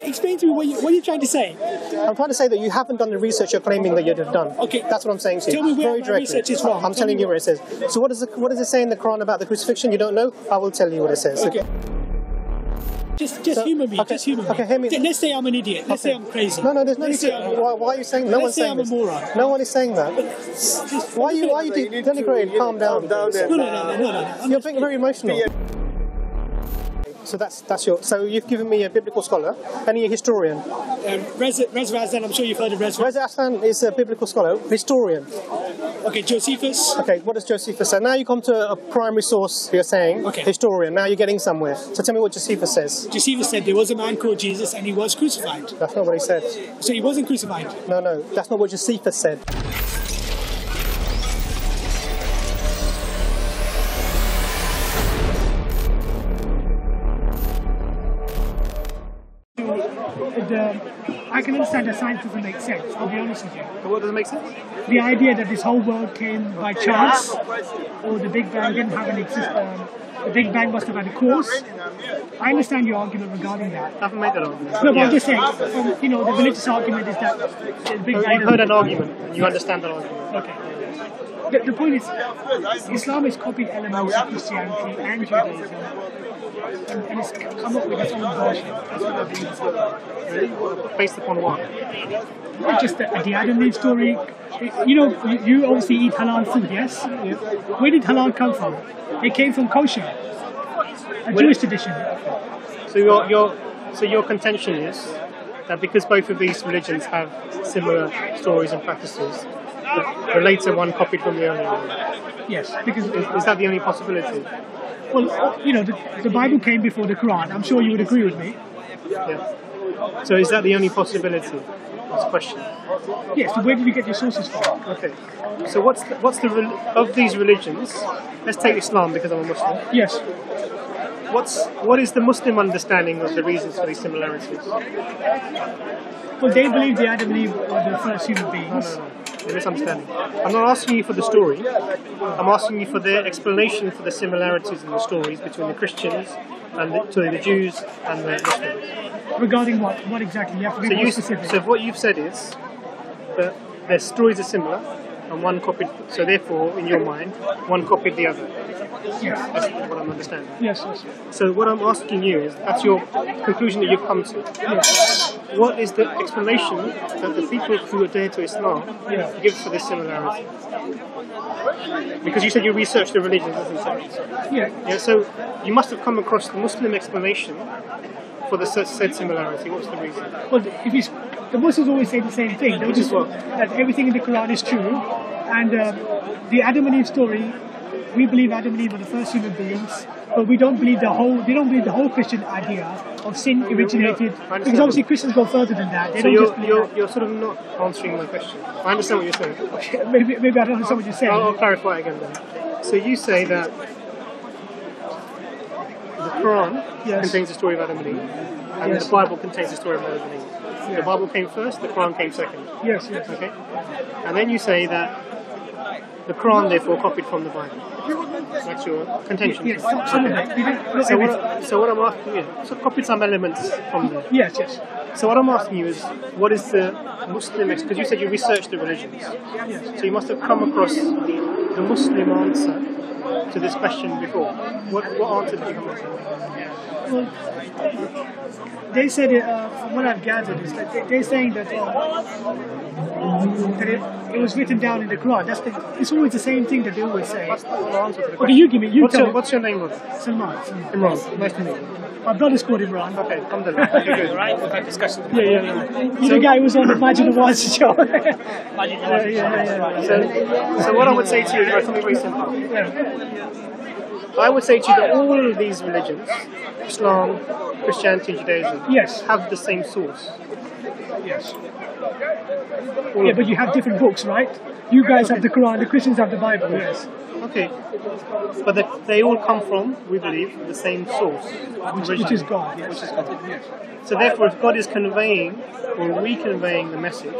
Explain to me what you're trying to say. I'm trying to say that you haven't done the research you're claiming that you'd have done. Okay. That's what I'm saying to you. Tell me where Very my directly. research is wrong. I'm telling you where it says. So what does it say in the Quran about the crucifixion? You don't know? I will tell you what it says. Okay. Just humour me. Okay, Just humour me. okay, hear me. Let's say I'm an idiot. Let's say I'm crazy. No, there's no need Let's to. say I'm- Why are you saying? No Let's one's say saying I'm a this. moron. No one is saying that. Why are you denigrating? Calm down. No. You're being very emotional. So that's your. So you've given me a biblical scholar and a historian. Reza Aslan, I'm sure you've heard of Reza. Reza Aslan is a biblical scholar, historian. Okay, Josephus. Okay, what does Josephus say? Now you come to a primary source, you're saying, Okay. historian. Now you're getting somewhere. So tell me what Josephus says. Josephus said there was a man called Jesus and he was crucified. That's not what he said. So he wasn't crucified. No, that's not what Josephus said. I can understand that science doesn't make sense, I'll be honest with you. What doesn't make sense? The idea that this whole world came by chance, or the Big Bang didn't have an existence, the Big Bang must have had a cause. I understand your argument regarding that. I haven't made that argument. No, but I'm just saying, the religious argument is that the Big Bang... You've heard an argument, and you understand that argument. Okay. The point is, Islam has copied elements of Christianity and Judaism, and it's come up with its own version. That's what I believe. Based upon what? Not just the Adam and Eve story. You obviously eat halal food, yes? Yeah. Where did halal come from? It came from kosher, a Jewish tradition. So your contention is that because both of these religions have similar stories and practices, the later one copied from the earlier one. Yes, because Is that the only possibility? well, the Bible came before the Quran. I'm sure you would agree with me. Yeah. So is that the only possibility? That's the question. Yes. So where did you get your sources from? Okay. So of these religions? Let's take Islam because I'm a Muslim. Yes. What is the Muslim understanding of the reasons for these similarities? Well, they believe the Adam and Eve were the first human beings. No. You're misunderstanding. I'm not asking you for the story. I'm asking you for their explanation for the similarities in the stories between the Christians and the Jews and the Muslims. Regarding what? What exactly? You have to be more specific. So what you've said is that their stories are similar and one copied. So therefore, in your mind, one copied the other. Yes. That's what I'm understanding. Yes. So what I'm asking you is, that's your conclusion that you've come to. Yes. What is the explanation that the people who adhere to Islam give for this similarity? Because you said you researched the religions, isn't it? Yeah. So you must have come across the Muslim explanation for the said similarity. What's the reason? Well, the Muslims always say the same thing. Which is what? That everything in the Quran is true, and the Adam and Eve story. We believe Adam and Eve were the first human beings, but we don't believe the whole Christian idea of sin originated. Because obviously Christians go further than that. They So don't just believe you're sort of not answering my question. I understand what you're saying. that. Maybe I don't understand what you're saying. I'll clarify again then. So you say that the Quran contains the story of Adam and Eve, and the Bible contains the story of Adam and Eve. The Bible came first, the Quran came second. Yes. Okay? And then you say that the Quran therefore copied from the Bible. That's your contention. Yes. Some of it. So what I'm asking you, so copied some elements from there. Yes. So what I'm asking you is, what is the Muslim, because you said you researched the religions. Yes. So you must have come across the Muslim answer to this question before. What answer did you come across? Well, they said, from what I've gathered, is that they're saying that it was written down in the Quran. It's always the same thing that they always say. What's the answer to the Okay, question? you give me. What's your name, brother? Salman. Imran. Nice to meet you. My brot's called Imran. Okay, alhamdulillah. Okay, good. Right, we've had discussion. Yeah. You're the guy who was on the Majid Awards show. So what I would say to you is something very simple. I would say to you that all of these religions, Islam, Christianity, Judaism, Yes. have the same source. Yes. Yeah, but you have different books, right? You guys have the Quran, the Christians have the Bible. Yes. Okay, but they all come from, we believe, the same source, Which is God. Yes. Which is God. Yes. So therefore, if God is conveying or reconveying the message,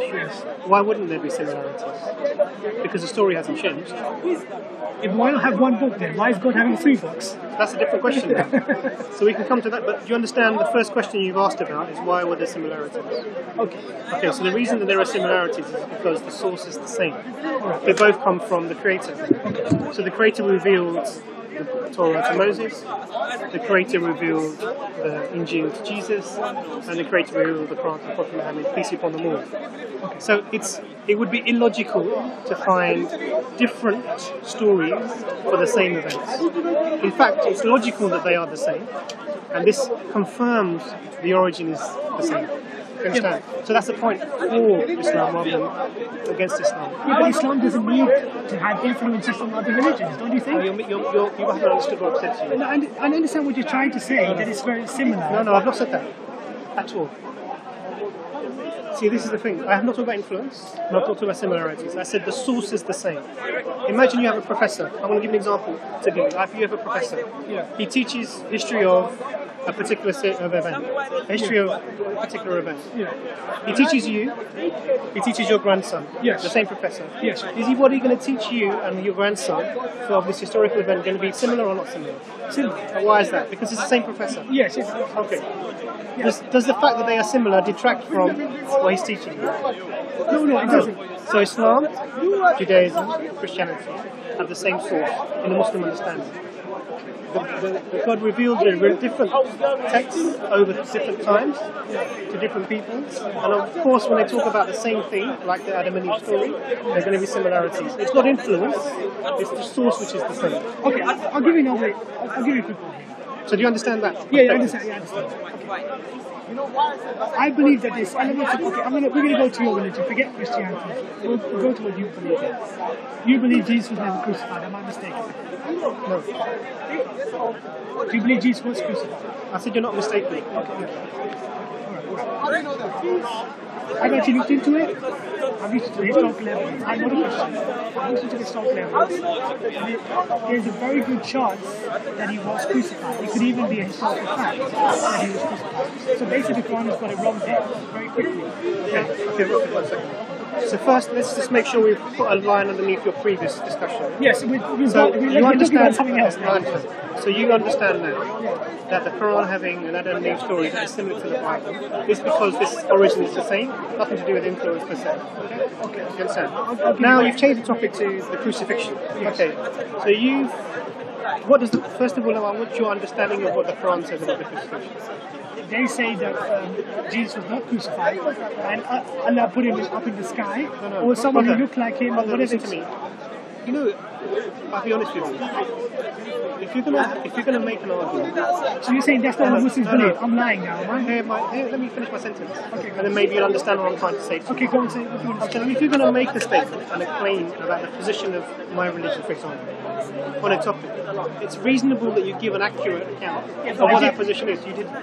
why wouldn't there be similarities? Because the story hasn't changed. Why not have one book then? Why is God having 3 books? That's a different question now. So we can come to that, but do you understand the first question you've asked about is why were there similarities? Okay, so the reason that there are similarities is because the source is the same. They both come from the Creator. So the Creator revealed the Torah to Moses, the Creator revealed the Injil to Jesus, and the Creator revealed the Quran to the Prophet Muhammad, peace be upon them all. So it would be illogical to find different stories for the same events. In fact, it's logical that they are the same, and this confirms the origin is the same. You understand? So that's the point for Islam rather than against Islam. Yeah, but Islam doesn't need to have influences from other religions, don't you think? You haven't understood what I've said to you. No, I understand what you're trying to say, that it's very similar. No, I've not said that at all. See, this is the thing. I have not talked about influence, I'm not talking about similarities. I said the source is the same. Imagine you have a professor. I'm going to give an example to give you. If you have a professor, he teaches history of a particular event, history of a particular event. He teaches you, he teaches your grandson, the same professor. Yes. Is he what he's going to teach you and your grandson for this historical event going to be similar or not similar? Similar. Why is that? Because it's the same professor. Yes. Okay. Does the fact that they are similar detract from what he's teaching you? No, it doesn't. So Islam, Judaism, Christianity have the same source in the Muslim understanding. God revealed the different texts over different times to different peoples, and of course when they talk about the same thing, like the Adam and Eve story, there are going to be similarities. It's not influence, it's the source which is the same. Okay, I'll give you another. I'll give you a quick one. So do you understand that? Yeah, I understand. Okay. I believe that there's elements of, we're going to go to your religion, forget Christianity. We'll go to what you believe in. You believe Jesus was never crucified, am I mistaken? No. Do you believe Jesus was crucified? I said you're not mistaken. I've actually looked into it. I've looked into the historical evidence. I'm not a Christian. I've looked into the historical evidence. There's a very good chance that he was crucified. It could even be a historical fact that he was crucified. So basically, the Quran has got it wrong there, very quickly. Okay, 1 second. So first, let's just make sure we put a line underneath your previous discussion. Yes, you understand something else now. So you understand now that the Quran having an Adam and Eve story that is similar to the Bible is because this origin is the same, nothing to do with influence per se. Okay, you understand? Now you've changed the topic to the crucifixion. Okay, so first of all, what's your understanding of what the Quran says about the crucifixion? They say that Jesus was not crucified and Allah put him up in the sky, or someone who looked like him. Listen to me. You know, I'll be honest with you. If you're gonna make an argument, so you're saying that's not what Muslims believe? I'm lying now, am I? Let me finish my sentence. Okay, and then maybe you'll understand what I'm trying to say. Okay, go on, say what you want to say. If you're going to make a statement and a claim about the position of my religion, for example, on a topic, it's reasonable that you give an accurate account of what that position is. You didn't.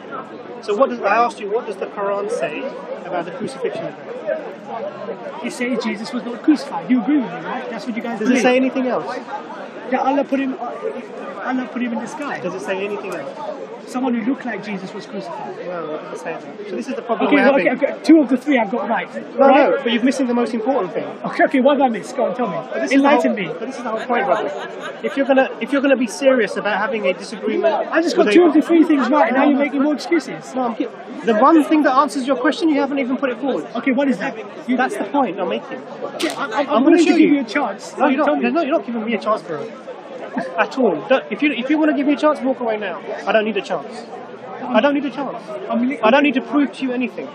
So I asked you, what does the Quran say about the crucifixion event? It says Jesus was not crucified. You agree with me, right? That's what you guys believe. Does it say anything else? That Allah put him in the sky. Does it say anything else? Someone who looked like Jesus was crucified. Well, it doesn't say that. So this is the problem we're having. Okay, 2 of the 3 I've got right. No, but you're missing the most important thing. Okay, what did I miss? Go on, tell me. Enlighten me. But this is the whole point, brother. If you're gonna be serious about having a disagreement, I just got 2 of the 3 things right, and now you're making more excuses. No, the one thing that answers your question, you haven't even put it forward. Okay, what is that? That's the point I'm making. Yeah, I'm going to give you a chance. No, you're not giving me a chance, bro. At all. If you want to give me a chance, walk away now. I don't need a chance. I don't need a chance. I don't need to prove to you anything.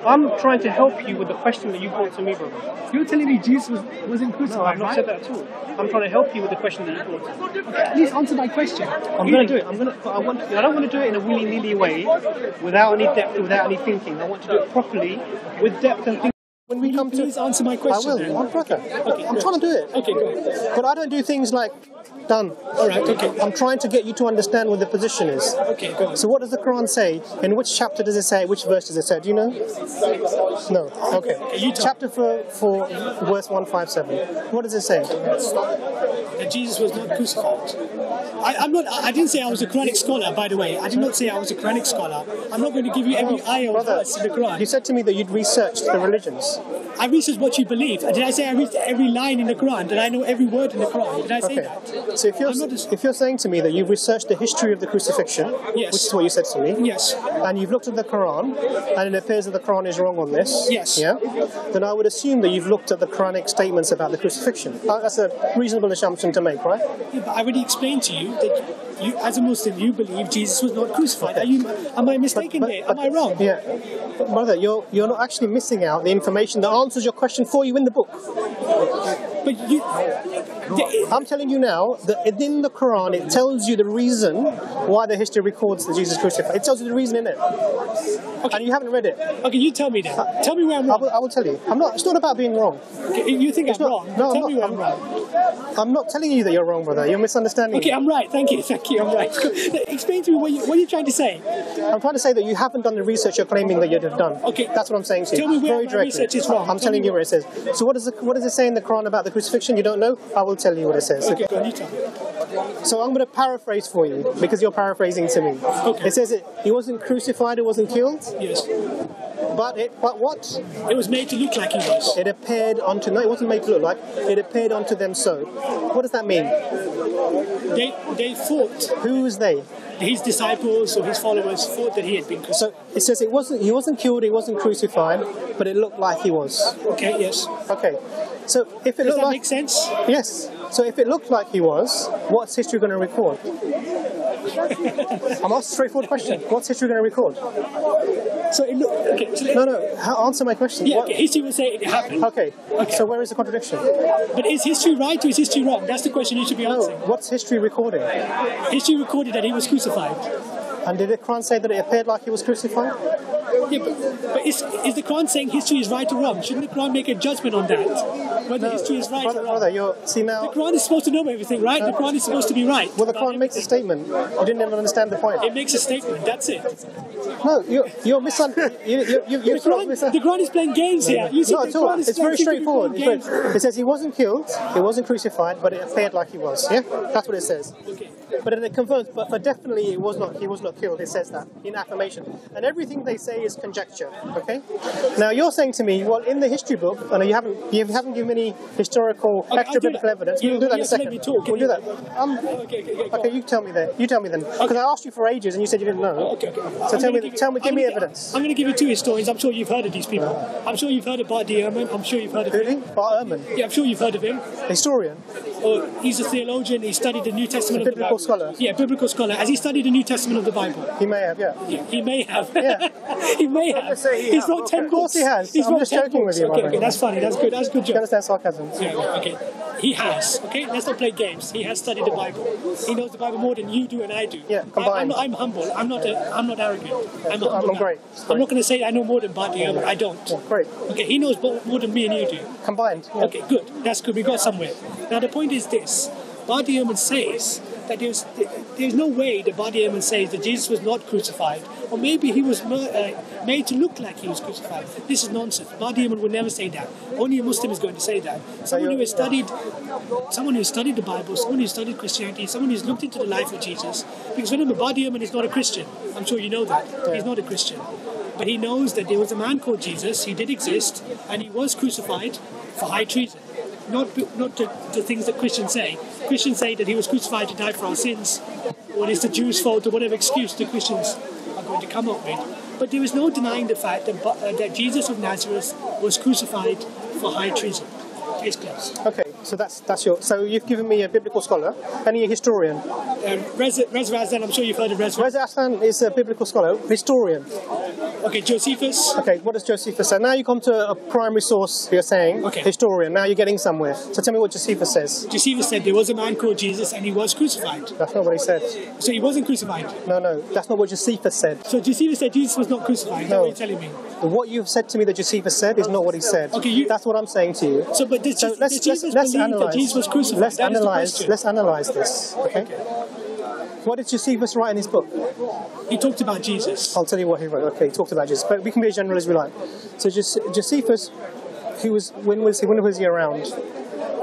I'm trying to help you with the question that you brought to me, brother. You're telling me Jesus wasn't crucified, No, I've not said that at all. I'm trying to help you with the question that you brought to me. Okay, at least answer my question. I'm going to do it. I don't want to do it in a willy-nilly way, without any depth, without any thinking. I want to do it properly, with depth and thinking. when we come Please answer my question. I will. I'm brother. Okay, I'm trying to do it. Okay, good. But I don't do things like done. All right, okay. I'm trying to get you to understand what the position is. Okay, good. So what does the Quran say? In which chapter does it say? Which verse does it say? Do you know? No. Okay. You tell. Chapter for verse 157. What does it say? That Jesus was not crucified. I didn't say I was a Quranic scholar, by the way. I did not say I was a Quranic scholar. I'm not going to give you every ayah or verse in the Quran. You said to me that you'd researched the religions. I researched what you believe. Did I say I read every line in the Quran? Did I know every word in the Quran? Did I say that? So if you're saying to me that you've researched the history of the crucifixion, Yes. which is what you said to me, Yes. and you've looked at the Quran, and it appears that the Quran is wrong on this, Yes. yeah, then I would assume that you've looked at the Quranic statements about the crucifixion. That's a reasonable assumption to make, right? Yeah, but I already explained to you that you, as a Muslim, you believe Jesus was not crucified. Am I mistaken there? Am I wrong? Yeah. But brother, you're not actually missing out the information that answers your question for you in the book. But you... I'm telling you now that in the Quran it tells you the reason why the history records that Jesus crucified. It tells you the reason in it. Okay. And you haven't read it. Okay, you tell me that. Tell me where I'm wrong. I will tell you. It's not about being wrong. Okay, you think I'm wrong? No, tell me where I'm wrong. I'm not telling you that you're wrong, brother. You're misunderstanding Okay, me. I'm right. Thank you, I'm right. Explain to me what you're trying to say. I'm trying to say that you haven't done the research you're claiming that you'd have done. Okay. That's what I'm saying to you. Tell me where Very my directly. research is wrong. I'm telling you where it says. So what does it say in the Quran about the crucifixion? You don't know? I will tell you what it says. Okay, go on, you tell me. So I'm going to paraphrase for you because you're paraphrasing to me. Okay. It says he wasn't crucified, he wasn't killed. Yes. But what? It was made to look like he was. It appeared unto... No, it wasn't made to look like. It appeared unto them so. What does that mean? They thought, Who was they? his disciples or his followers thought that he had been crucified. So it says he wasn't killed, he wasn't crucified, but it looked like he was. Okay, yes. Okay. So if it Does looked that like... make sense? Yes. So if it looked like he was, what's history going to record? I'm asking a straightforward question. What's history going to record? So it looked... Okay, so No. Answer my question. yeah, What- okay, history will say it happened. Okay. So where is the contradiction? But is history right or is history wrong? That's the question you should be No. answering. What's history recording? History recorded that he was crucified. And did the Quran say that it appeared like he was crucified? Yeah, but is the Quran saying history is right or wrong? Shouldn't the Quran make a judgment on that? Whether history is right or wrong? Brother, see The now... Quran is supposed to know everything, right? The Quran is supposed to be right. Well, the about Quran makes a everything. statement. You didn't even understand the point. It makes a statement, that's it. No, you're misunderstanding. The Quran is playing games here. You see, Not the at all. Quran is It's very playing straightforward. games. It says he wasn't killed, he wasn't crucified, but it appeared like he was. Yeah, that's what it says. Okay. But then it confirms. But definitely, he was not killed. It says that in affirmation, and everything they say is conjecture. Okay. Now you're saying to me, well, in the history book, and you haven't given any historical extra biblical evidence. We'll do that in a second. We'll do that. Okay, you tell me then. Because I asked you for ages, and you said you didn't know. Okay. So give me evidence. I'm going to give you two historians. I'm sure you've heard of these people. I'm sure you've heard of Badi Ehrman. I'm sure you've heard of him. Bart Ehrman, Yeah, I'm sure you've heard of him. historian. Or he's a theologian. He studied the New Testament of the Biblical Bible. scholar. Yeah, biblical scholar. Has he studied the New Testament of the Bible? He may have, yeah. Yeah, he may have. Yeah. He may have. just say he He's has. wrote 10 Of course books. he has. He's I'm wrote just 10 joking with books. you, my Okay, friend. that's funny. That's good. That's good Do you job. understand sarcasm? Yeah, okay. He has. Okay, let's not play games. He has studied the Bible. He knows the Bible more than you do and I do. Yeah, combined. I'm humble. I'm not arrogant. I'm a humble man. great. I'm not going to say I know more than Badi Ehrman. I don't. Great. Okay, he knows more than me and you do. Combined. Yeah. Okay, good. That's good. We got somewhere. Now the point is this: Badi Ehrman says that there's no way that Badi Ehrman says that Jesus was not crucified, or maybe he was made to look like he was crucified. This is nonsense. Badi Ehrman would never say that. Only a Muslim is going to say that. Someone who has studied the Bible, someone who studied Christianity, someone who's looked into the life of Jesus. Because remember, Badi Ehrman is not a Christian. I'm sure you know that. He's not a Christian. But he knows that there was a man called Jesus, he did exist, and he was crucified for high treason. Not the things that Christians say. Christians say that he was crucified to die for our sins, or it's the Jews' fault, or whatever excuse the Christians are going to come up with. But there is no denying the fact that Jesus of Nazareth was crucified for high treason. Case closed. Okay. So that's your. So you've given me a biblical scholar and a historian. Reza Aslan, I'm sure you've heard of Reza. Reza Aslan is a biblical scholar, historian. Okay, Josephus. Okay, what does Josephus say? Now you come to a primary source, you're saying, Okay. historian. Now you're getting somewhere. So tell me what Josephus says. Josephus said there was a man called Jesus and he was crucified. That's not what he said. So he wasn't crucified. No, that's not what Josephus said. So Josephus said Jesus was not crucified. No. What are you telling me? What you've said to me that Josephus said is not what he said. Okay, that's what I'm saying to you. So, but does let's Jesus believe analyze. that Jesus was crucified? Let's analyze this. Okay. What did Josephus write in his book? He talked about Jesus. I'll tell you what he wrote. Okay, he talked about Jesus, but we can be as general as we like. So Josephus, when was he around?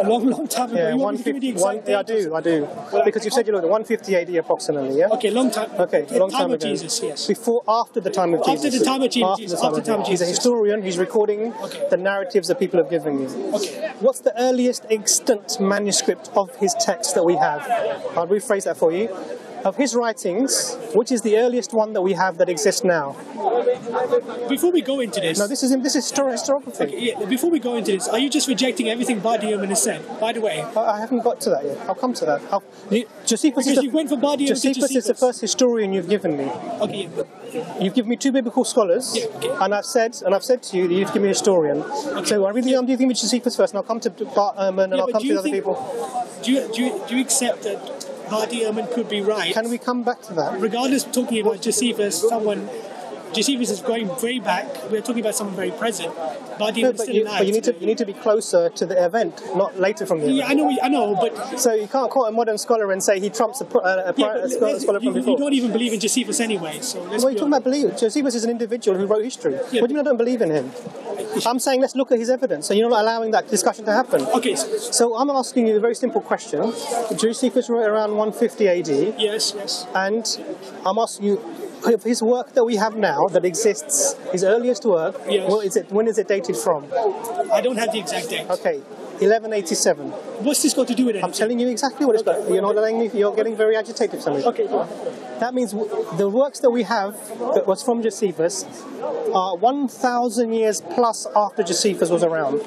A long time ago. Yeah, You want me to give you the exact yeah, date? I do. Because you said you looked at 150 AD approximately, yeah? Okay, long time. Okay, long time of ago. Jesus, yes. After the time of Jesus. After the time of Jesus. He's a historian. He's recording the narratives that people have given you. Okay. What's the earliest extant manuscript of his text that we have? I'll rephrase that for you. Of his writings, which is the earliest one that we have that exists now? Before we go into this... No, this is historiography. Okay, yeah, before we go into this, are you just rejecting everything Badi Emin has said? By the way... I haven't got to that yet. I'll come to that. Josephus went from Badi Emin to Josephus is the first historian you've given me. Okay, You've given me two biblical scholars, and I've said to you that you've given me a historian. Okay. So I'm giving me Josephus first, and I'll come to Bart Ehrman, and I'll come to other people. Do you accept that Badi Ehrman could be right? Can we come back to that? Regardless of talking about Josephus, Josephus is going way back. We're talking about someone very present. Badi Ehrman is still alive. But you need to be closer to the event, not later from the event. Yeah, I know, but... So you can't quote a modern scholar and say he trumps a scholar from before. You don't even believe in Josephus anyway, so let's Well, you're talking about belief. Josephus is an individual who wrote history. Yeah. What do you mean I don't believe in him? I'm saying let's look at his evidence, so you're not allowing that discussion to happen. Okay. So I'm asking you a very simple question. Josephus wrote around 150 AD. Yes. And I'm asking you, of his work that we have now, that exists, his earliest work, when is it dated from? I don't have the exact date. Okay, 1187. What's this got to do with it? I'm telling you exactly what it's got. You're not letting me, you're getting very agitated for me. Okay, go on. That means the works that we have that was from Josephus are 1,000 years plus after Josephus was around.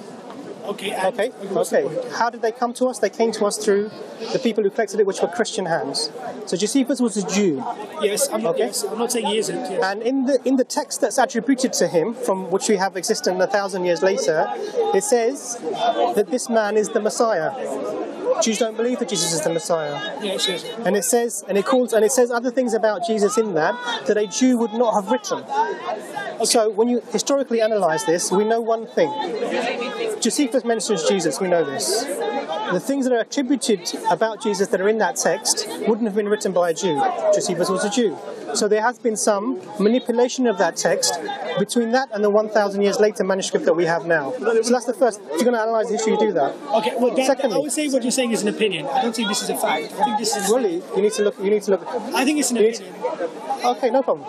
Okay. How did they come to us? They came to us through the people who collected it, which were Christian hands. So Josephus was a Jew. Yes, I'm not saying he isn't. Yes. And in the text that's attributed to him, from which we have existent 1,000 years later, it says that this man is the Messiah. Jews don't believe that Jesus is the Messiah. Yes. And it says, and it says other things about Jesus in that a Jew would not have written. Okay. So when you historically analyse this, we know one thing. Josephus mentions Jesus, we know this. The things that are attributed about Jesus that are in that text wouldn't have been written by a Jew. Josephus was a Jew. So there has been some manipulation of that text between that and the 1,000 years later manuscript that we have now. So that's the first. If you're going to analyse the history, you do that. Okay. Well, secondly, I would say what you're saying is an opinion. I don't think this is a fact. I think this is really. You need to look. I think it's an opinion. Okay, no problem.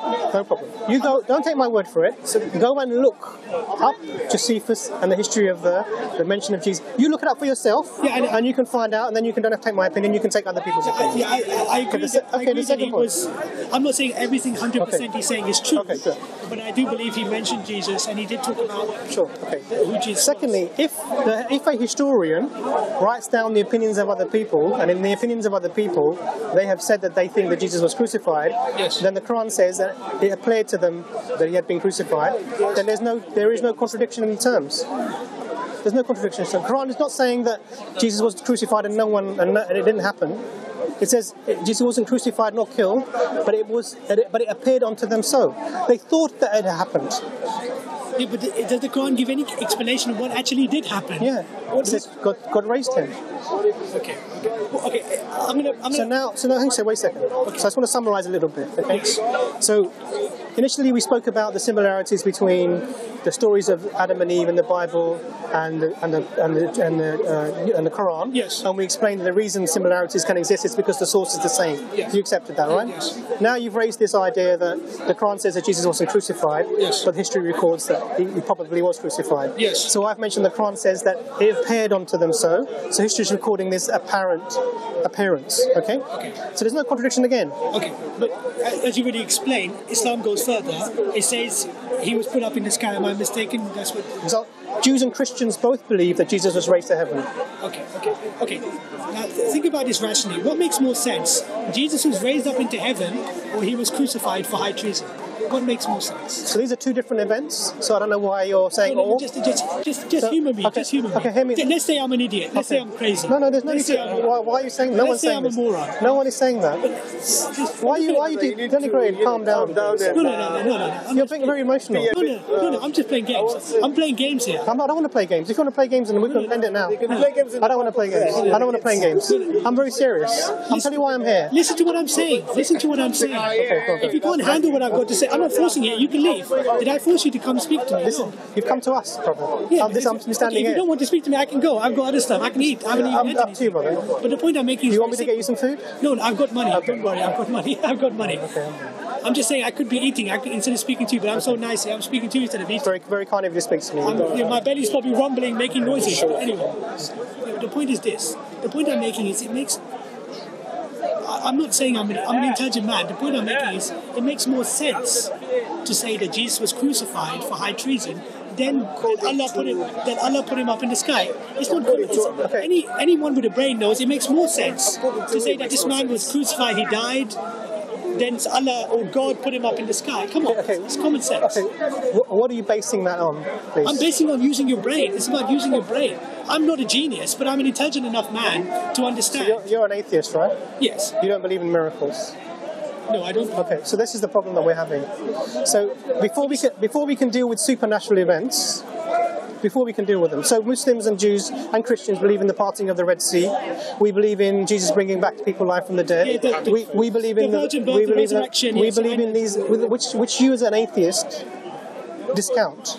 You go. Don't take my word for it. So go and look up Josephus and the history of the mention of Jesus. You look it up for yourself, and you can find out, and then you can don't have to take my opinion. You can take other people's opinion. Yeah, I agree. That he was. I'm not saying everything 100% he's saying is true. Okay, good. But I do believe he mentioned Jesus, and he did talk about who Jesus Secondly, was. if a historian writes down the opinions of other people, and in the opinions of other people, they have said that they think that Jesus was crucified, then the Quran says that it appeared to them that he had been crucified, then there is no contradiction in the terms. There's no contradiction. So the Quran is not saying that Jesus was crucified and it didn't happen. It says Jesus wasn't crucified nor killed, but it appeared unto them so. They thought that it had happened. Yeah, but does the Quran give any explanation of what actually did happen? Yeah, it says God raised him. Okay. I'm gonna. So now, hang on, wait a second. Okay. So I just want to summarise a little bit. Okay. So initially we spoke about the similarities between the stories of Adam and Eve in the Bible and the Quran. Yes. And we explained that the reason similarities can exist is because the source is the same. Yes. You accepted that, right? Yes. Now you've raised this idea that the Quran says that Jesus wasn't crucified, but history records that he probably was crucified. Yes. So I've mentioned the Quran says that it appeared unto them so. So history is recording this apparent appearance. Okay. So there's no contradiction again. Okay. But as you already explained, Islam goes further. It says he was put up in the sky. Am I mistaken? That's what. So Jews and Christians both believe that Jesus was raised to heaven. Okay. Now, think about this rationally. What makes more sense? Jesus was raised up into heaven, or he was crucified for high treason? What makes more sense? So these are two different events. So I don't know why you're saying all. Just humor me. Okay, just humor me. okay, hear me. Let's say I'm an idiot. Let's say I'm crazy. No, there's no need to. Why are you saying? No one's saying I'm a moron. No one is saying that. Why are you denigrating? Calm down. No. You're being very emotional. No. I'm just playing games. I'm playing games here. I don't want to play games. If you want to play games, then we can end it now. I don't want to play games. I don't want to play games. I'm very serious. I'm telling you why I'm here. Listen to what I'm saying. Okay. If you can't handle what I've got to say, I'm not forcing it. You can leave. Did I force you to come speak to me? Listen, you've come to us, brother. Yeah, I'm standing if here. you don't want to speak to me, I can go. I've got other stuff. I can eat. I haven't even had Up to you, brother. But the point I'm making is... Do you want me to get you some food? No, I've got money. Don't worry, I've got money. Okay. I'm just saying I could be eating instead of speaking to you, but I'm so nice. I'm speaking to you instead of eating. Very, very kind of you to speak to me. My belly's probably rumbling, making noises. Anyway, the point is this. The point I'm making is I'm not saying I'm an intelligent man. The point I'm making is it makes more sense to say that Jesus was crucified for high treason than that Allah put him up in the sky. It's not good. Anyone with a brain knows it makes more sense to say that this man was crucified, he died, then Allah or God put him up in the sky. Come on, it's common sense. Okay. What are you basing that on, please? I'm basing on using your brain. It's about using your brain. I'm not a genius, but I'm an intelligent enough man to understand. So you're an atheist, right? Yes. You don't believe in miracles? No, I don't. Okay, so this is the problem that we're having. So before we can deal with supernatural events, before we can deal with them. So Muslims and Jews and Christians believe in the parting of the Red Sea. We believe in Jesus bringing back people alive from the dead. Yeah, we believe in the virgin birth, the resurrection. We believe in these, which you as an atheist discount.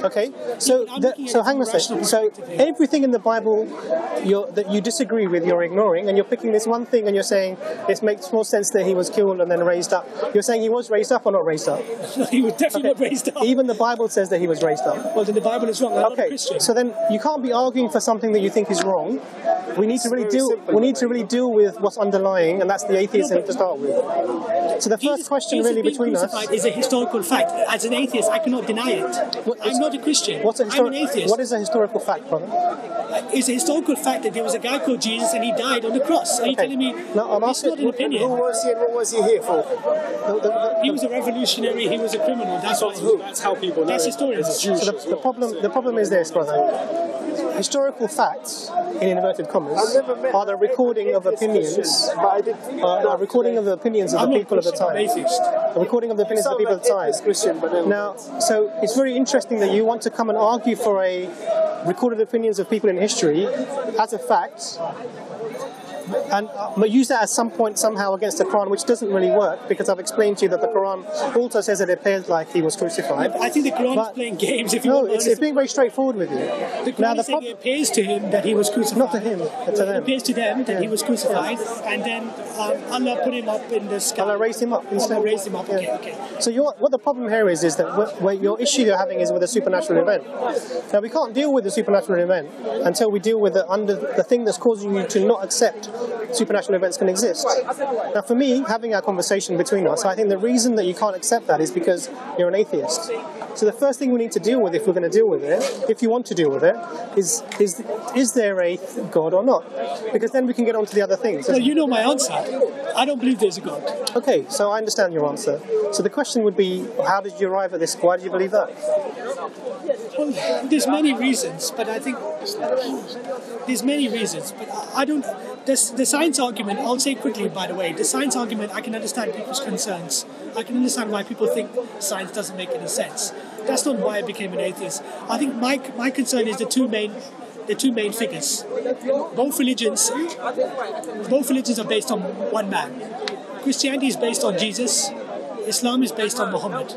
Okay. So hang on a second. So everything in the Bible that you disagree with, you're ignoring, and you're picking this one thing, and you're saying it makes more sense that he was killed and then raised up. You're saying he was raised up or not raised up? He was definitely not raised up. Even the Bible says that he was raised up. Well, then the Bible is wrong. I'm not a Okay. Christian. So then you can't be arguing for something that you think is wrong. We need to really deal with what's underlying, and that's the atheism to start with. So the first question really between us is a historical fact. As an atheist, I cannot deny it. I'm not a Christian. I'm an atheist. What is a historical fact, brother? It's a historical fact that there was a guy called Jesus and he died on the cross. Are you telling me No, I'm it's asking, not an opinion? Who was he and what was he here for? He was a revolutionary, he was a criminal. That's how people know. That's historians. So the problem is this, brother. Historical facts, in inverted commas, are the recording of opinions. Are recording of the opinions of the people of the time. The recording of the opinions of the people of the time. Now, so it's very interesting that you want to come and argue for a recorded opinions of people in history as a fact, and use that at some point somehow against the Quran, which doesn't really work, because I've explained to you that the Quran also says that it appears like he was crucified. I think the Quran is playing games. It's being very straightforward with you. The Quran is saying it appears to him that he was crucified. Not to him, but to them. It appears to them that he was crucified, and then Allah put him up in the sky. Allah raised him up instead. Allah raised him up. Okay. So what the problem here is that what your issue you're having is with a supernatural event. Now we can't deal with the supernatural event until we deal with the thing that's causing you to not accept supernatural events can exist. Now for me, having our conversation between us, I think the reason that you can't accept that is because you're an atheist. So the first thing we need to deal with, if we're going to deal with it, if you want to deal with it, is there a God or not? Because then we can get on to the other things. Well, you know my answer. I don't believe there's a God. Okay, so I understand your answer. So the question would be, how did you arrive at this? Why did you believe that? Well, there's many reasons, but I think there's many reasons, but I don't. The science argument, I'll say quickly, by the way, the science argument, I can understand people's concerns. I can understand why people think science doesn't make any sense. That's not why I became an atheist. I think my concern is the two main figures. Both religions are based on one man. Christianity is based on Jesus. Islam is based on Muhammad.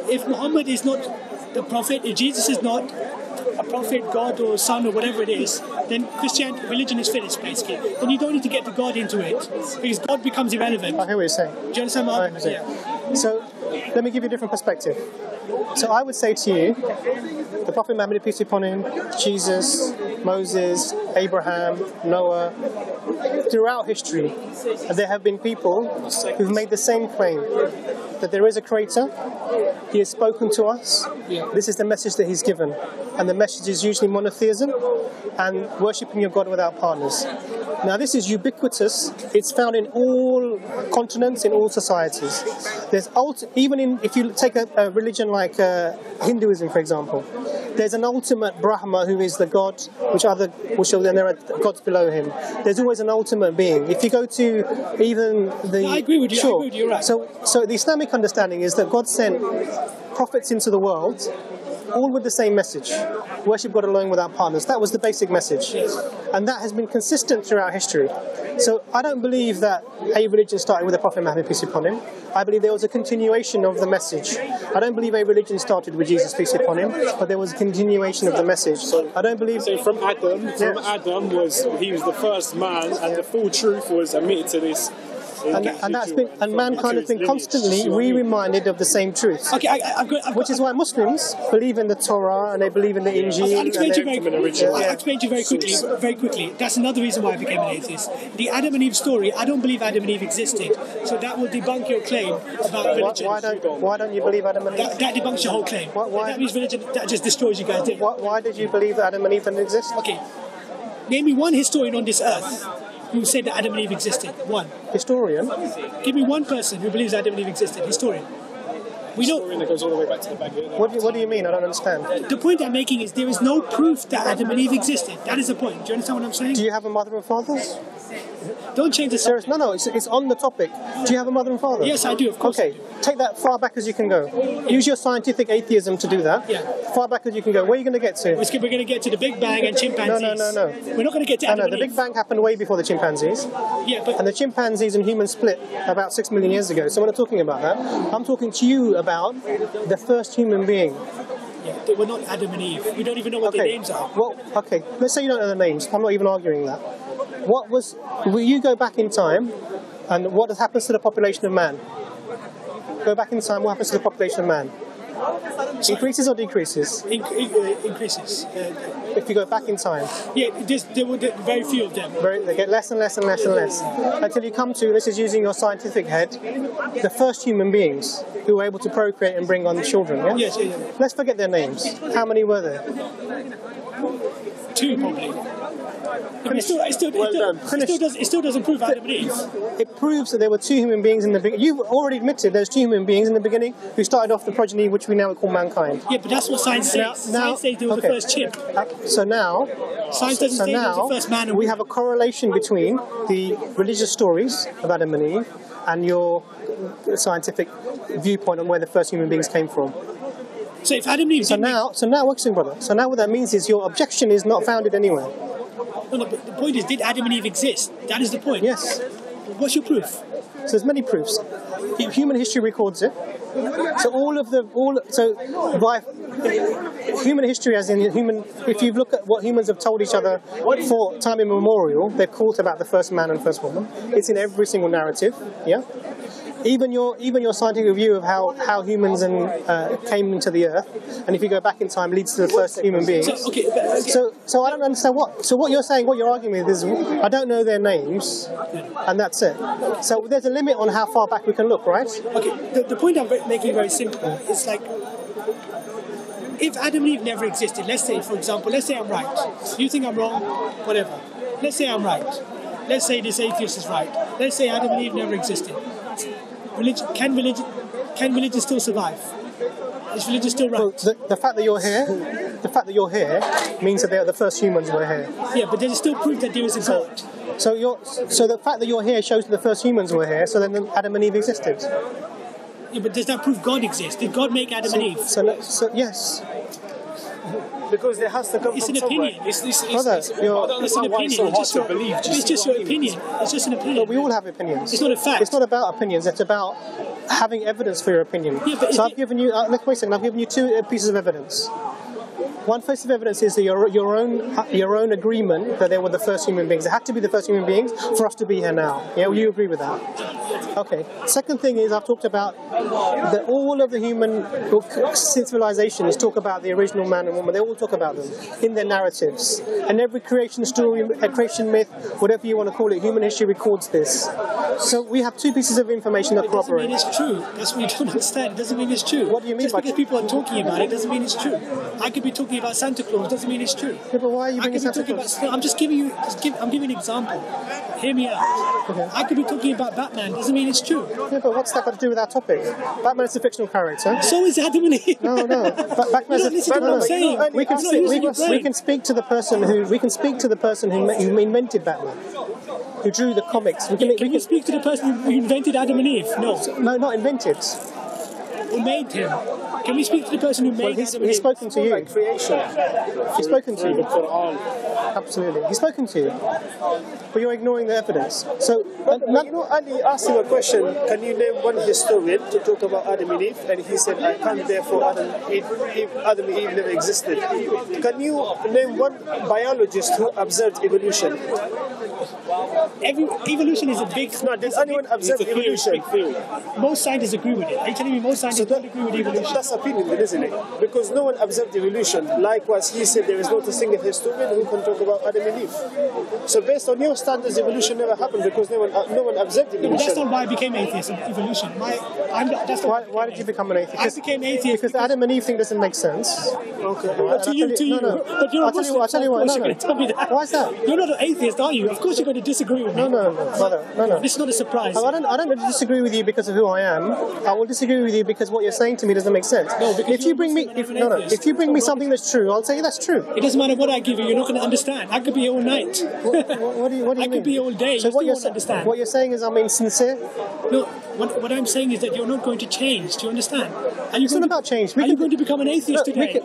If Muhammad is not the prophet, if Jesus is not a prophet, God or son or whatever it is, then religion is finished basically. Then you don't need to get the God into it, because God becomes irrelevant. I hear what you're saying. Do you understand what I'm saying? Yeah. So let me give you a different perspective. So I would say to you, the Prophet Muhammad, peace be upon him, Jesus, Moses, Abraham, Noah. Throughout history, there have been people who've made the same claim, that there is a creator, he has spoken to us, this is the message that he's given. And the message is usually monotheism and worshipping your God without partners. Now this is ubiquitous, it's found in all continents, in all societies. There's even in, if you take a religion like Hinduism, for example, there's an ultimate Brahma who is the God, then there are gods below him. There's always an ultimate being. If you go to even the... I agree with you, sure. I agree with you, you're right. So the Islamic understanding is that God sent prophets into the world, all with the same message. Worship God alone without partners. That was the basic message. And that has been consistent throughout history. So I don't believe that a religion started with the Prophet Muhammad, peace be upon him. I believe there was a continuation of the message. I don't believe a religion started with Jesus, peace be upon him, but there was a continuation of the message. So I don't believe... So from Adam he was the first man, and the full truth was admitted to this. And mankind has been constantly re-reminded of the same truth. Okay, I've got, which is why Muslims believe in the Torah and they believe in the Injil. I'll explain to you very quickly. That's another reason why I became an atheist. The Adam and Eve story, I don't believe Adam and Eve existed. So that will debunk your claim about religion. Why don't you believe Adam and Eve? That debunks your whole claim. That means religion, that just destroys you guys. Why did you believe that Adam and Eve didn't exist? Okay, name me one historian on this earth who said that Adam and Eve existed. One. Historian? Give me one person who believes Adam and Eve existed. Historian. We know. Historian that goes all the way back to the back. What do you mean? I don't understand. The point I'm making is there is no proof that Adam and Eve existed. That is the point. Do you understand what I'm saying? Do you have a mother and father? Don't change the subject. No, it's on the topic. Do you have a mother and father? Yes, I do, of course. Okay, take that far back as you can go. Use your scientific atheism to do that. Yeah. Far back as you can go. Where are you going to get to? We're going to get to the Big Bang and chimpanzees. No. We're not going to get to Adam and the Eve. Big Bang happened way before the chimpanzees. Yeah, but... And the chimpanzees and humans split about 6 million years ago. So we're not talking about that. I'm talking to you about the first human being. Yeah, we're not Adam and Eve. We don't even know what their names are. Well, okay, let's say you don't know the names. I'm not even arguing that. Will you go back in time, and what happens to the population of man? Go back in time, what happens to the population of man? Increases or decreases? Increases. If you go back in time. Yeah, there were very few of them. They get less and less and less and less. Until you come to, this is using your scientific head, the first human beings who were able to procreate and bring on children, yeah? Yes. Let's forget their names. How many were there? 2, probably. It still doesn't prove Adam and Eve. It proves that there were 2 human beings in the beginning. You've already admitted there's 2 human beings in the beginning who started off the progeny which we now call mankind. Yeah, but that's what science says. Science says there was the first chimp. So now... Science doesn't say there was the first man and we have a correlation between the religious stories of Adam and Eve and your scientific viewpoint on where the first human beings came from. So if Adam and Eve... So now, brother. So now what that means is your objection is not founded anywhere. No, but the point is, did Adam and Eve exist? That is the point. Yes. What's your proof? So there's many proofs. Human history records it. So by human history, as in human, if you look at what humans have told each other for time immemorial, they've called about the first man and first woman. It's in every single narrative. Yeah. Even your scientific view of how humans came into the earth, and if you go back in time, leads to the first human beings. So I don't understand what. So what you're saying, what you're arguing with is, I don't know their names, and that's it. So there's a limit on how far back we can look, right? Okay. The point I'm making very simple. It's like, if Adam and Eve never existed, let's say, for example, let's say I'm right. You think I'm wrong? Whatever. Let's say I'm right. Let's say this atheist is right. Let's say Adam and Eve never existed. Can religion still survive? Is religion still right? Well, the fact that you're here means that the first humans were here. Yeah, but there's still proof that there is a God. So the fact that you're here shows that the first humans were here. So then Adam and Eve existed. Yeah, but does that prove God exists? Did God make Adam and Eve? So yes. Because there has to come it's from an opinion. It's an opinion. It's just your opinion. It's just an opinion. But we all have opinions. It's not a fact. It's not about opinions. It's about having evidence for your opinion. Yeah, but so I've given you. Wait a second. I've given you 2 pieces of evidence. One piece of evidence is that your own agreement that they were the first human beings. They had to be the first human beings for us to be here now. Yeah, will you agree with that? Okay. Second thing is I've talked about that all of the human civilizations talk about the original man and woman. They all talk about them in their narratives. And every creation story, a creation myth, whatever you want to call it, human history records this. So we have two pieces of information that corroborate. It doesn't mean it's true. That's what you don't understand. It doesn't mean it's true. What do you mean Just by because people are talking about it doesn't mean it's true. I could be talking about Santa Claus, doesn't mean it's true. Yeah, but why are you bringing Santa Claus? I'm just giving you. I'm giving an example. Hear me out. Okay. I could be talking about Batman, doesn't mean it's true. Yeah, but what's that got to do with our topic? Batman is a fictional character. So is Adam and Eve. No. Batman is what I'm saying. We can speak to the person who invented Batman, who drew the comics. Can you speak to the person who invented Adam and Eve? No. No, not invented. Who made him? Can we speak to the person who made Adam and Eve? He's spoken to you. Like creation. He's spoken to you. The Quran. Absolutely. He's spoken to you. But you're ignoring the evidence. So, Ali asked him a question, can you name one historian to talk about Adam and Eve? And he said, I can't, therefore Adam and Eve never existed. Can you name one biologist who observed evolution? Evolution is a big... No, did anyone observe evolution? Most scientists agree with it. Are you telling me most scientists don't agree with evolution? That's opinion, then, isn't it? Because no one observed evolution. Likewise, he said there is not a single historian who can talk about Adam and Eve. So based on your standards, evolution never happened because no one observed evolution. That's not why I became atheist, evolution. why did you become an atheist? I became atheist because the Adam and Eve thing doesn't make sense. Okay. To you. No. But you're I'll tell you what. You're going to tell me that. Why is that? You're not an atheist, are you? Of course you're going to disagree with me. No, brother. No. This is not a surprise. I don't disagree with you because of who I am. I will disagree with you because what you're saying to me doesn't make sense. No, because if you bring me something that's true, I'll say that's true. It doesn't matter what I give you. You're not going to understand. I could be here all night. What do you mean? I could be here all day. So you won't understand. What you're saying is I'm insincere? No, what I'm saying is that you're not going to change. Do you understand? It's not about change. Are you going to become an atheist today?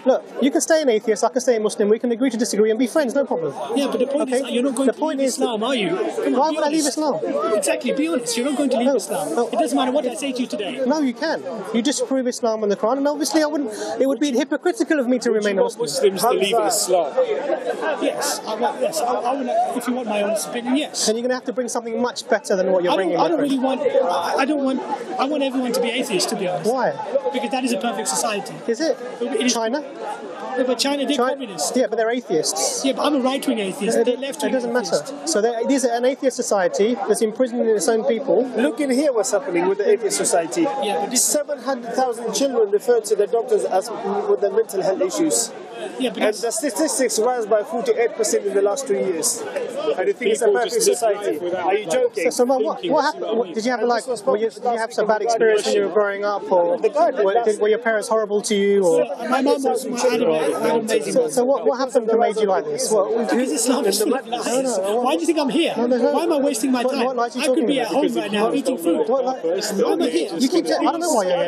Look, you can stay an atheist, I can stay a Muslim, we can agree to disagree and be friends, no problem. Yeah, but the point is you're not going to leave Islam, are you? Why would I leave Islam? Exactly, be honest. You're not going to leave Islam. It doesn't matter what I say to you today. No, you can. You disprove Islam and the Quran, and obviously it would be hypocritical of me to remain a Muslim. Muslims to leave Islam. Yes, I would, if you want my honest opinion, yes. Then you're going to have to bring something much better than what you're bringing. I want everyone to be atheist, to be honest. Why? Because that is a perfect society. Is it? China? Yeah, but China, they're communists. Yeah, but they're atheists. Yeah, but I'm a right-wing atheist. They're left-wing atheist. It doesn't matter. So it is an atheist society that's imprisoning its own people. Look in here what's happening with the atheist society. Yeah, but 700,000 children referred to the doctors as with their mental health issues. Yeah, but and the statistics rise by 48% in the last 2 years. And you think it's a perfect society? Are you joking? So what happened? Did you have some bad experience when you were growing up, or were your parents horrible to you? Or my mum was amazing. So what happened that made you like this? Because Islam is full of lies. Why do you think I'm here? Why am I wasting my time? I could be at home right now eating food. Why am I here? I don't know why you're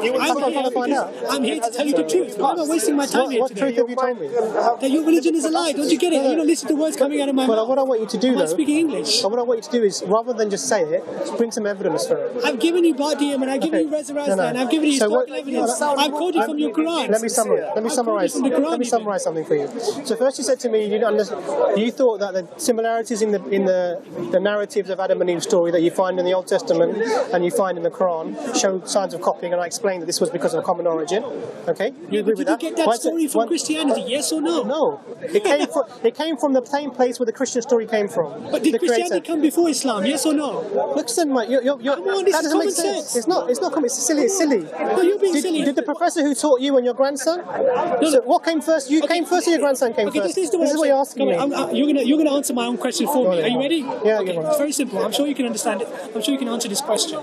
here. I'm trying to find out. I'm here to tell you the truth. Why am I wasting my time here today? What truth have you told me? That your religion is a lie. Don't you get it? You don't listen to words coming out of my mouth. But what I want you to do, I'm speaking English. What I want you to do is, rather than just say it, bring some evidence for it. I've given you Ba'diyam and I've given you Resurrection and I've given you historical evidence. I've quoted from your Quran. Let me summarize something for you. So first you said to me you thought that the similarities in the narratives of Adam and Eve's story that you find in the Old Testament and you find in the Quran show signs of copying, and I explained that this was because of a common origin. Okay? You agree with that? Did you get that story from Christianity, yes or no? No. It came from the same place where the Christian story came from. But did Christianity come before Islam, yes or no? Listen, mate, come on, this that doesn't make sense. It's not common, it's silly. No, you're being silly. Did the professor who taught you and your grandson? So what came first? You came first or your grandson came first? This is what you're asking me. You're going to answer my own question for me. Are you ready? Yeah, okay. It's very simple. I'm sure you can understand it. I'm sure you can answer this question.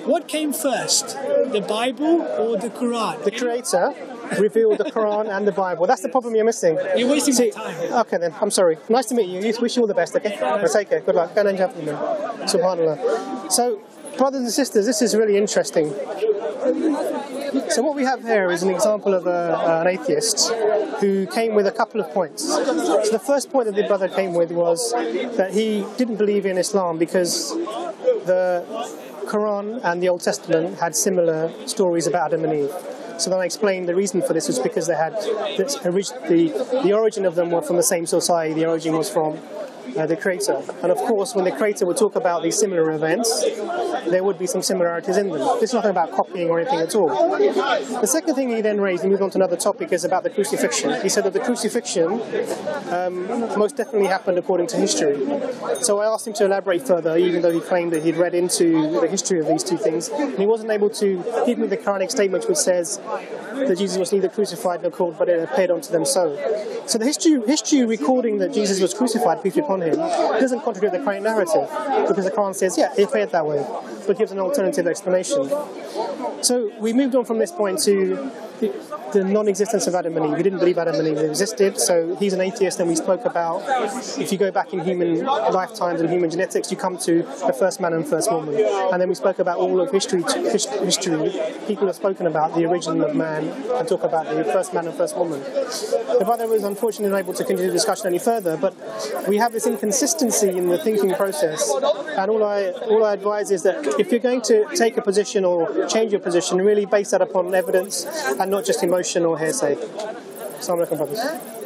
What came first, the Bible or the Quran? The Creator revealed the Quran and the Bible. That's the problem you're missing. You're wasting my time. Okay then, I'm sorry. Nice to meet you. Wish you all the best, okay? Take care. Good luck. Subhanallah. So, brothers and sisters, this is really interesting. So what we have here is an example of an atheist who came with a couple of points. So the first point that the brother came with was that he didn't believe in Islam because the Quran and the Old Testament had similar stories about Adam and Eve. So then I explained the reason for this was because they had the origin of them were from the same society. The origin was from the creator. And of course, when the creator would talk about these similar events, there would be some similarities in them. This is nothing about copying or anything at all. The second thing he then raised, and moved on to another topic, is about the crucifixion. He said that the crucifixion most definitely happened according to history. So I asked him to elaborate further, even though he claimed that he'd read into the history of these two things, and he wasn't able to give me the Quranic statement which says that Jesus was neither crucified nor killed, but it appeared unto them so. So the history recording that Jesus was crucified, peace be upon him, doesn't contradict the Quranic narrative, because the Quran says, yeah, it appeared that way, but gives an alternative explanation. So we moved on from this point to the non-existence of Adam and Eve. He didn't believe Adam and Eve existed, so he's an atheist, and we spoke about, if you go back in human lifetimes and human genetics, you come to the first man and first woman. And then we spoke about all of history. People have spoken about the origin of man and talk about the first man and first woman. The brother was unfortunately unable to continue the discussion any further, but we have this inconsistency in the thinking process, and all I advise is that if you're going to take a position or change your position, really base that upon evidence and not just emotion or hearsay. Assalamu alaikum, brothers.